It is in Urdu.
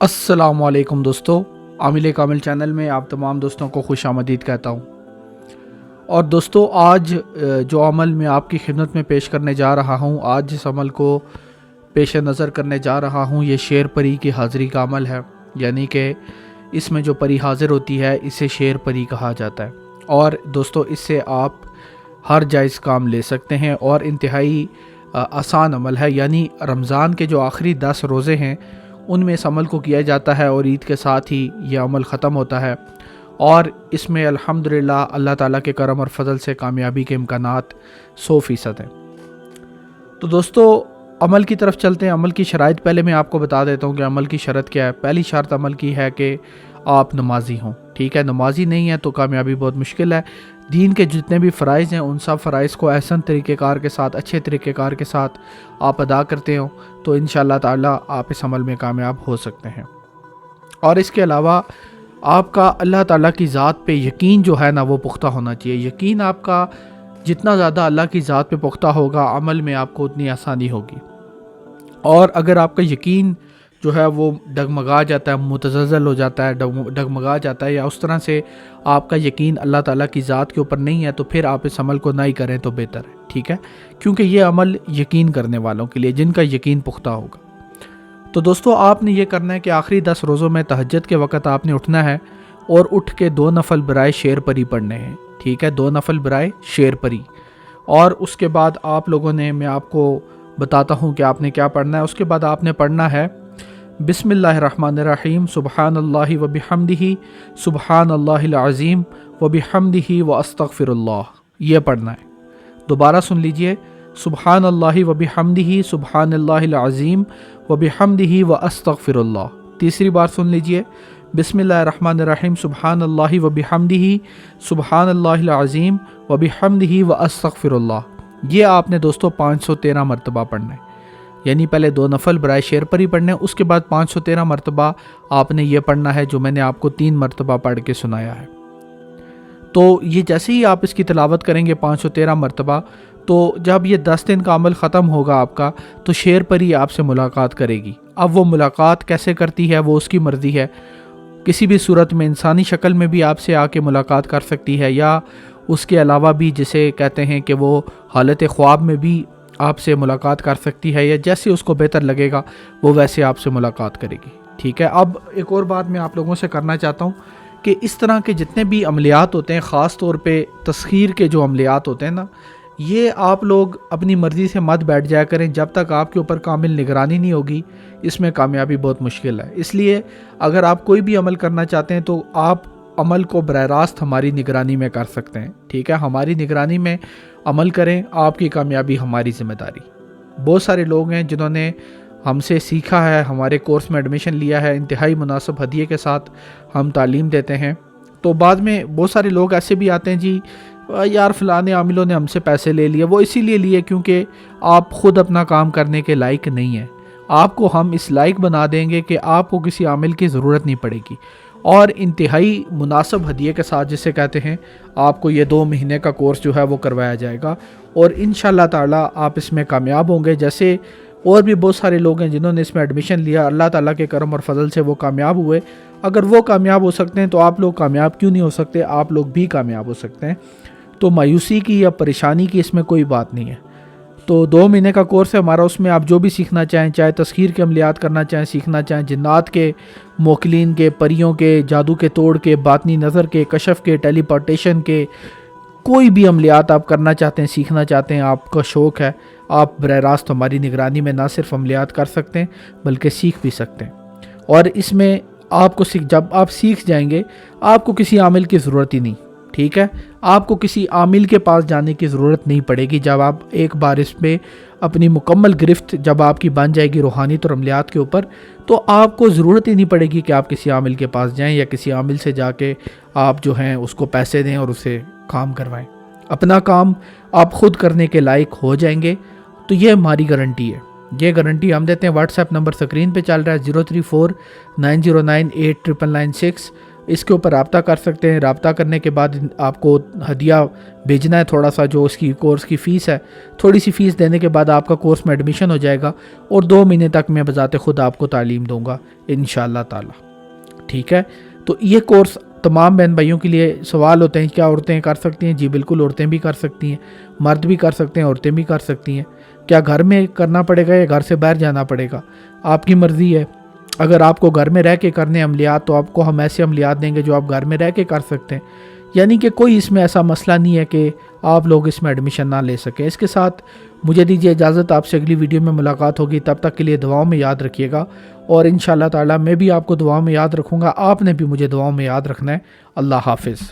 السلام علیکم دوستو، عامل کامل چینل میں آپ تمام دوستوں کو خوش آمدید کہتا ہوں۔ اور دوستو، آج جو عمل میں آپ کی خدمت میں پیش کرنے جا رہا ہوں، آج جس عمل کو پیش نظر کرنے جا رہا ہوں، یہ شیر پری کی حاضری کا عمل ہے۔ یعنی کہ اس میں جو پری حاضر ہوتی ہے اسے شیر پری کہا جاتا ہے۔ اور دوستو، اس سے آپ ہر جائز کام لے سکتے ہیں اور انتہائی آسان عمل ہے۔ یعنی رمضان کے جو آخری 10 روزے ہیں ان میں اس عمل کو کیا جاتا ہے اور عید کے ساتھ ہی یہ عمل ختم ہوتا ہے، اور اس میں الحمدللہ اللہ تعالیٰ کے کرم اور فضل سے کامیابی کے امکانات 100% ہیں۔ تو دوستو، عمل کی طرف چلتے ہیں۔ عمل کی شرائط پہلے میں آپ کو بتا دیتا ہوں کہ عمل کی شرط کیا ہے۔ پہلی شرط عمل کی ہے کہ آپ نمازی ہوں، ٹھیک ہے۔ نمازی نہیں ہے تو کامیابی بہت مشکل ہے۔ دین کے جتنے بھی فرائض ہیں ان سب فرائض کو احسن طریقہ کار کے ساتھ، اچھے طریقہ کار کے ساتھ آپ ادا کرتے ہوں تو انشاءاللہ تعالیٰ آپ اس عمل میں کامیاب ہو سکتے ہیں۔ اور اس کے علاوہ آپ کا اللہ تعالیٰ کی ذات پہ یقین جو ہے نا وہ پختہ ہونا چاہیے۔ یقین آپ کا جتنا زیادہ اللہ کی ذات پہ پختہ ہوگا، عمل میں آپ کو اتنی آسانی ہوگی۔ اور اگر آپ کا یقین جو ہے وہ ڈگمگا جاتا ہے، متزلزل ہو جاتا ہے، ڈگمگا جاتا ہے، یا اس طرح سے آپ کا یقین اللہ تعالیٰ کی ذات کے اوپر نہیں ہے، تو پھر آپ اس عمل کو نہ ہی کریں تو بہتر ہے، ٹھیک ہے۔ کیونکہ یہ عمل یقین کرنے والوں کے لیے، جن کا یقین پختہ ہوگا۔ تو دوستو، آپ نے یہ کرنا ہے کہ آخری 10 روزوں میں تہجد کے وقت آپ نے اٹھنا ہے اور اٹھ کے 2 نفل برائے شیر پری پڑھنے ہیں، ٹھیک ہے۔ 2 نفل برائے شیر پری، اور اس کے بعد آپ لوگوں نے، میں آپ کو بتاتا ہوں کہ آپ نے کیا پڑھنا ہے۔ اس کے بعد آپ نے پڑھنا ہے بسم اللہ الرحمن الرحیم، سبحان اللہ و بحمدہ، سبحان اللہ العظیم و بحمدہ و استغفر اللہ، یہ پڑھنا ہے۔ دوبارہ سن لیجئے، سبحان اللہ و بحمدہ، سبحان اللہ العظیم و بحمدہ و استغفر اللہ۔ تیسری بار سن لیجئے، بسم اللہ الرحمن الرحیم، سبحان اللہ و بحمدہ، سبحان اللہ العظیم و بحمدہ و استغفر اللہ۔ یہ آپ نے دوستو 513 مرتبہ پڑھنا ہے۔ یعنی پہلے 2 نفل برائے شیر پری پڑھنے، اس کے بعد 513 مرتبہ آپ نے یہ پڑھنا ہے جو میں نے آپ کو 3 مرتبہ پڑھ کے سنایا ہے۔ تو یہ جیسے ہی آپ اس کی تلاوت کریں گے 513 مرتبہ، تو جب یہ 10 دن کا عمل ختم ہوگا آپ کا، تو شیر پری آپ سے ملاقات کرے گی۔ اب وہ ملاقات کیسے کرتی ہے وہ اس کی مرضی ہے۔ کسی بھی صورت میں، انسانی شکل میں بھی آپ سے آ کے ملاقات کر سکتی ہے، یا اس کے علاوہ بھی جسے کہتے ہیں کہ وہ حالت خواب میں بھی آپ سے ملاقات کر سکتی ہے، یا جیسے اس کو بہتر لگے گا وہ ویسے آپ سے ملاقات کرے گی، ٹھیک ہے۔ اب ایک اور بات میں آپ لوگوں سے کرنا چاہتا ہوں کہ اس طرح کے جتنے بھی عملیات ہوتے ہیں، خاص طور پہ تسخیر کے جو عملیات ہوتے ہیں نا، یہ آپ لوگ اپنی مرضی سے مت بیٹھ جایا کریں۔ جب تک آپ کے اوپر کامل نگرانی نہیں ہوگی اس میں کامیابی بہت مشکل ہے۔ اس لیے اگر آپ کوئی بھی عمل کرنا چاہتے ہیں تو آپ عمل کو براہ راست ہماری نگرانی میں کر سکتے ہیں، ٹھیک ہے۔ ہماری نگرانی میں عمل کریں، آپ کی کامیابی ہماری ذمہ داری۔ بہت سارے لوگ ہیں جنہوں نے ہم سے سیکھا ہے، ہمارے کورس میں ایڈمیشن لیا ہے، انتہائی مناسب ہدیے کے ساتھ ہم تعلیم دیتے ہیں۔ تو بعد میں بہت سارے لوگ ایسے بھی آتے ہیں، جی یار فلاں عاملوں نے ہم سے پیسے لے لیے۔ وہ اسی لیے لیے کیونکہ آپ خود اپنا کام کرنے کے لائق نہیں ہیں۔ آپ کو ہم اس لائق بنا دیں گے کہ آپ کو کسی عامل کی ضرورت نہیں پڑے گی، اور انتہائی مناسب ہدیے کے ساتھ، جسے کہتے ہیں، آپ کو یہ 2 مہینے کا کورس جو ہے وہ کروایا جائے گا، اور انشاءاللہ تعالیٰ آپ اس میں کامیاب ہوں گے۔ جیسے اور بھی بہت سارے لوگ ہیں جنہوں نے اس میں ایڈمیشن لیا، اللہ تعالیٰ کے کرم اور فضل سے وہ کامیاب ہوئے۔ اگر وہ کامیاب ہو سکتے ہیں تو آپ لوگ کامیاب کیوں نہیں ہو سکتے؟ آپ لوگ بھی کامیاب ہو سکتے ہیں۔ تو مایوسی کی یا پریشانی کی اس میں کوئی بات نہیں ہے۔ تو 2 مہینے کا کورس ہے ہمارا، اس میں آپ جو بھی سیکھنا چاہیں، چاہے تسخیر کے عملیات کرنا چاہیں، سیکھنا چاہیں، جنات کے، موکلین کے، پریوں کے، جادو کے توڑ کے، باطنی نظر کے، کشف کے، ٹیلی پورٹیشن کے، کوئی بھی عملیات آپ کرنا چاہتے ہیں، سیکھنا چاہتے ہیں، آپ کا شوق ہے، آپ براہ راست ہماری نگرانی میں نہ صرف عملیات کر سکتے ہیں بلکہ سیکھ بھی سکتے ہیں۔ اور اس میں آپ کو جب آپ سیکھ جائیں گے، آپ کو کسی عامل کی ضرورت ہی نہیں، ٹھیک ہے۔ آپ کو کسی عامل کے پاس جانے کی ضرورت نہیں پڑے گی۔ جب آپ ایک بار اس پہ اپنی مکمل گرفت جب آپ کی بن جائے گی روحانیت اور عملیات کے اوپر، تو آپ کو ضرورت ہی نہیں پڑے گی کہ آپ کسی عامل کے پاس جائیں یا کسی عامل سے جا کے آپ جو ہیں اس کو پیسے دیں اور اسے کام کروائیں۔ اپنا کام آپ خود کرنے کے لائق ہو جائیں گے۔ تو یہ ہماری گارنٹی ہے، یہ گارنٹی ہم دیتے ہیں۔ واٹس ایپ نمبر سکرین پہ چل رہا ہے، 03490989996۔ اس کے اوپر رابطہ کر سکتے ہیں. رابطہ کرنے کے بعد آپ کو ہدیہ بھیجنا ہے تھوڑا سا، جو اس کی کورس کی فیس ہے. تھوڑی سی فیس دینے کے بعد آپ کا کورس میں ایڈمیشن ہو جائے گا، اور 2 مہینے تک میں بذات خود آپ کو تعلیم دوں گا انشاءاللہ تعالی. ٹھیک ہے، تو یہ کورس تمام بہن بھائیوں کے لیے. سوال ہوتے ہیں کیا عورتیں کر سکتی ہیں؟ جی بالکل، عورتیں بھی کر سکتی ہیں، مرد بھی کر سکتے ہیں، عورتیں بھی کر سکتی ہیں. کیا گھر میں کرنا پڑے گا یا گھر سے باہر جانا پڑے گا؟ آپ کی مرضی ہے. اگر آپ کو گھر میں رہ کے کرنے عملیات تو آپ کو ہم ایسے عملیات دیں گے جو آپ گھر میں رہ کے کر سکتے ہیں. یعنی کہ کوئی اس میں ایسا مسئلہ نہیں ہے کہ آپ لوگ اس میں ایڈمیشن نہ لے سکیں. اس کے ساتھ مجھے دیجیے اجازت، آپ سے اگلی ویڈیو میں ملاقات ہوگی. تب تک کے لیے دعاؤں میں یاد رکھیے گا، اور انشاءاللہ تعالی میں بھی آپ کو دعاؤں میں یاد رکھوں گا. آپ نے بھی مجھے دعاؤں میں یاد رکھنا ہے. اللہ حافظ.